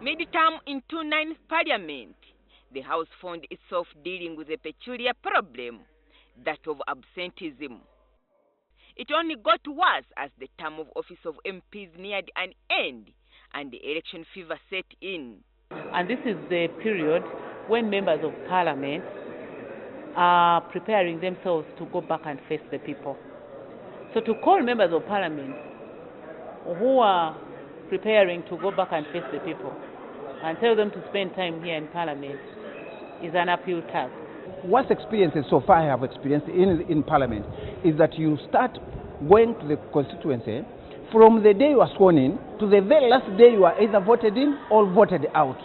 Mid-term in 2009 Parliament, the House found itself dealing with a peculiar problem, that of absenteeism. It only got worse as the term of office of MPs neared an end and the election fever set in. And this is the period when members of parliament are preparing themselves to go back and face the people. So to call members of parliament who are preparing to go back and face the people and tell them to spend time here in parliament is an uphill task. What's experiences so far I have experienced in parliament is that you start going to the constituency from the day you are sworn in to the very last day you are either voted in or voted out.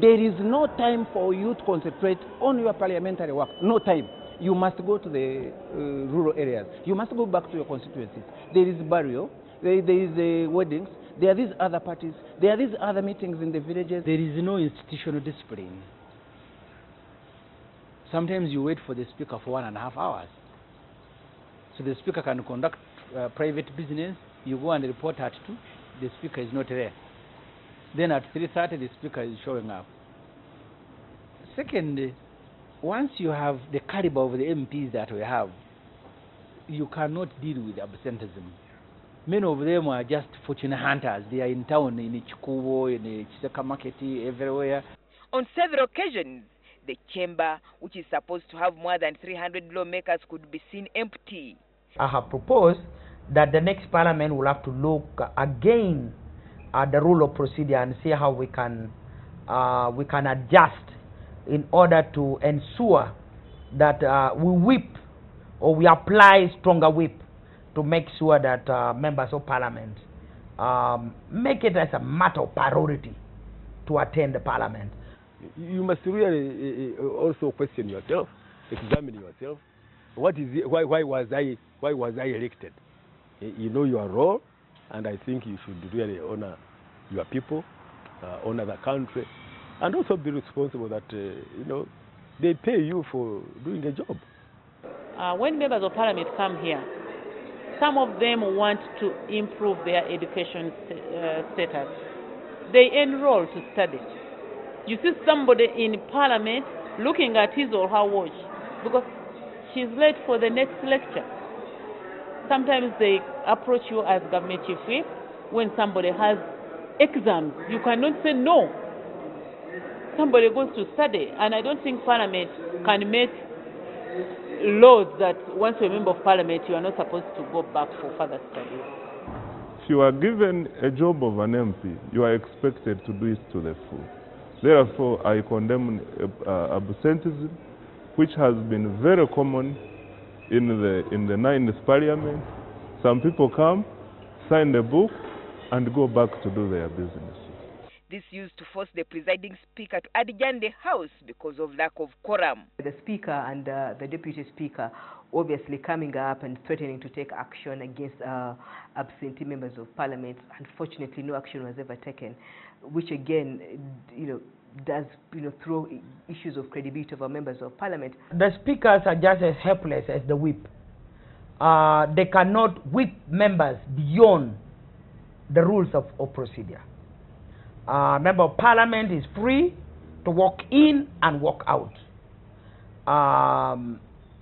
There is no time for you to concentrate on your parliamentary work. No time. You must go to the rural areas. You must go back to your constituencies. There is burial. There is weddings. There are these other parties. There are these other meetings in the villages. There is no institutional discipline. Sometimes you wait for the speaker for 1.5 hours. So the speaker can conduct private business. You go and report at 2. The speaker is not there. Then at 3:30, the speaker is showing up. Second, once you have the caliber of the MPs that we have, you cannot deal with absenteeism. Many of them are just fortune hunters. They are in town, in Chikubo, in Chiseka Market, everywhere. On several occasions, the chamber, which is supposed to have more than 300 lawmakers, could be seen empty. I have proposed that the next parliament will have to look again at the rule of procedure and see how we can adjust in order to ensure that we whip or we apply stronger whip to make sure that members of parliament make it as a matter of priority to attend the parliament. You must really also question yourself, examine yourself. What is it? Why was I elected? You know your role, and I think you should really honor your people, honor the country, and also be responsible that they pay you for doing a job. When members of parliament come here, some of them want to improve their education status. They enroll to study. You see somebody in parliament looking at his or her watch because she's late for the next lecture. Sometimes they approach you as government chief whip when somebody has exams. You cannot say no. Somebody goes to study, and I don't think parliament can make laws that once you're a member of parliament you are not supposed to go back for further studies. If you are given a job of an MP, you are expected to do it to the full. Therefore, I condemn absenteeism, which has been very common in the 9th Parliament. Some people come, sign the book, and go back to do their business. This used to force the presiding speaker to adjourn the House because of lack of quorum. The speaker and the deputy speaker obviously coming up and threatening to take action against absentee members of parliament. Unfortunately, no action was ever taken, which again, does throw issues of credibility of our members of parliament. The speakers are just as helpless as the whip. They cannot whip members beyond the rules of procedure. Member of parliament is free to walk in and walk out.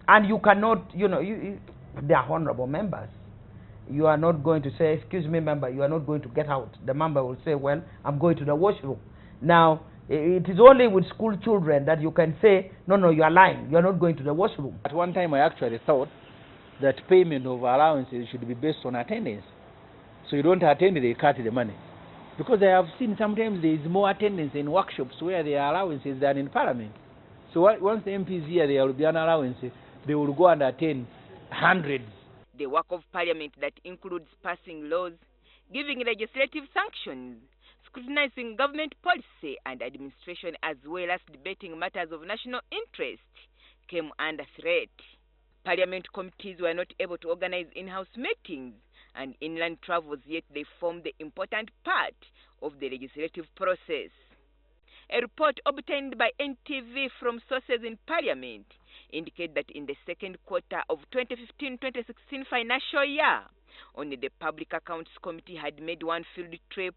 And you cannot, they are honorable members. You are not going to say, excuse me, member, you are not going to get out. The member will say, well, I'm going to the washroom. Now, it is only with school children that you can say, no, you are lying. You are not going to the washroom. At one time, I actually thought that payment of allowances should be based on attendance. So you don't attend, they cut the money. Because I have seen sometimes there is more attendance in workshops where there are allowances than in parliament. So once the MP is here, there will be an allowance. They will go and attend hundreds. The work of parliament that includes passing laws, giving legislative sanctions, scrutinizing government policy and administration, as well as debating matters of national interest, came under threat. Parliament committees were not able to organize in-house meetings and inland travels, yet they form the important part of the legislative process. A report obtained by NTV from sources in Parliament indicates that in the second quarter of 2015-2016 financial year, only the Public Accounts Committee had made one field trip,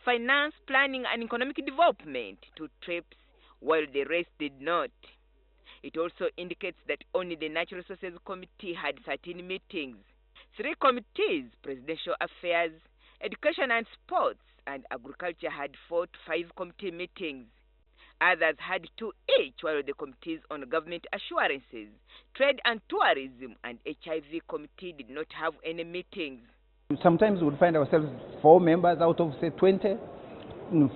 Finance, Planning and Economic Development 2 trips, while the rest did not. It also indicates that only the Natural Resources Committee had 13 meetings. 3 committees, Presidential Affairs, Education and Sports, and Agriculture had 4 to 5 committee meetings. Others had 2 each, while the committees on government assurances, trade and tourism, and HIV committee did not have any meetings. Sometimes we would find ourselves 4 members out of, say, 20,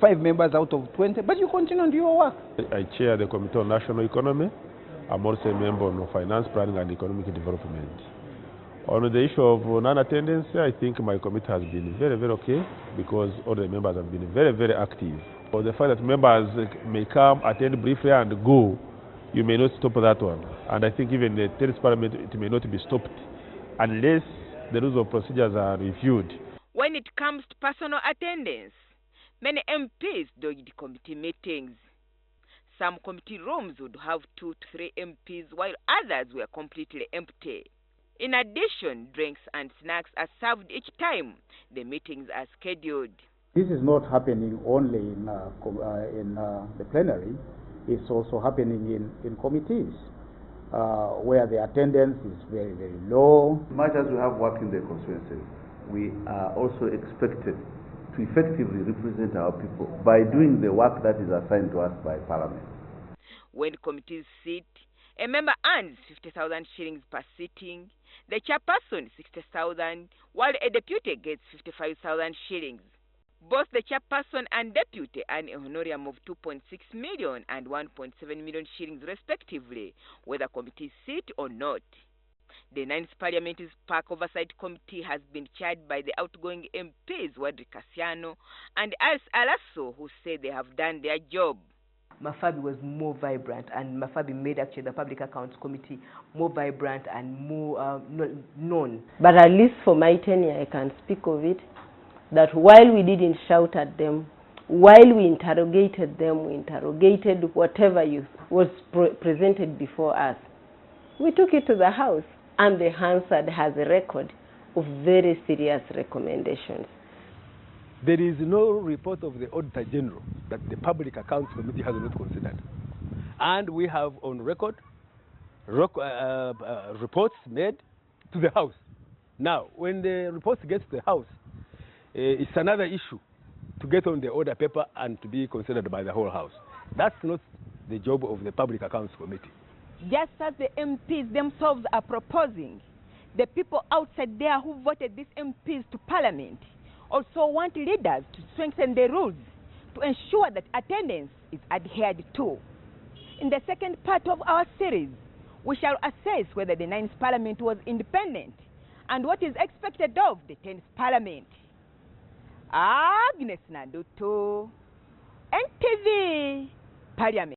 5 members out of 20, but you continue to do your work. I chair the Committee on National Economy. I'm also a member on Finance, Planning and Economic Development. On the issue of non-attendance, I think my committee has been very, very okay because all the members have been very, very active. For the fact that members may come, attend briefly and go, you may not stop that one. And I think even the Terrace Parliament, it may not be stopped unless the rules of procedures are reviewed. When it comes to personal attendance, many MPs dodged committee meetings. Some committee rooms would have 2 to 3 MPs, while others were completely empty. In addition, drinks and snacks are served each time the meetings are scheduled. This is not happening only in the plenary, it's also happening in committees where the attendance is very, very low. As much as we have work in the constituency, we are also expected to effectively represent our people by doing the work that is assigned to us by Parliament. When committees sit, a member earns 50,000 shillings per sitting, the chairperson 60,000, while a deputy gets 55,000 shillings. Both the chairperson and deputy earn a honorarium of 2.6 million and 1.7 million shillings respectively, whether committees sit or not. The 9th Parliament's Park Oversight Committee has been chaired by the outgoing MPs Wadri Cassiano and Alice Alasso, who say they have done their job. Mafabi was more vibrant, and Mafabi made actually the Public Accounts Committee more vibrant and more known. But at least for my tenure, I can speak of it, that while we didn't shout at them, while we interrogated them, we interrogated whatever was presented before us. We took it to the House, and the Hansard has a record of very serious recommendations. There is no report of the Auditor General that the Public Accounts Committee has not considered. And we have on record reports made to the House. Now, when the report gets to the House, it's another issue to get on the order paper and to be considered by the whole House. That's not the job of the Public Accounts Committee. Just as the MPs themselves are proposing, the people outside there who voted these MPs to Parliament also want leaders to strengthen the rules to ensure that attendance is adhered to. In the second part of our series, we shall assess whether the 9th Parliament was independent and what is expected of the 10th Parliament. Agnes Nandutu, NTV, Parliament.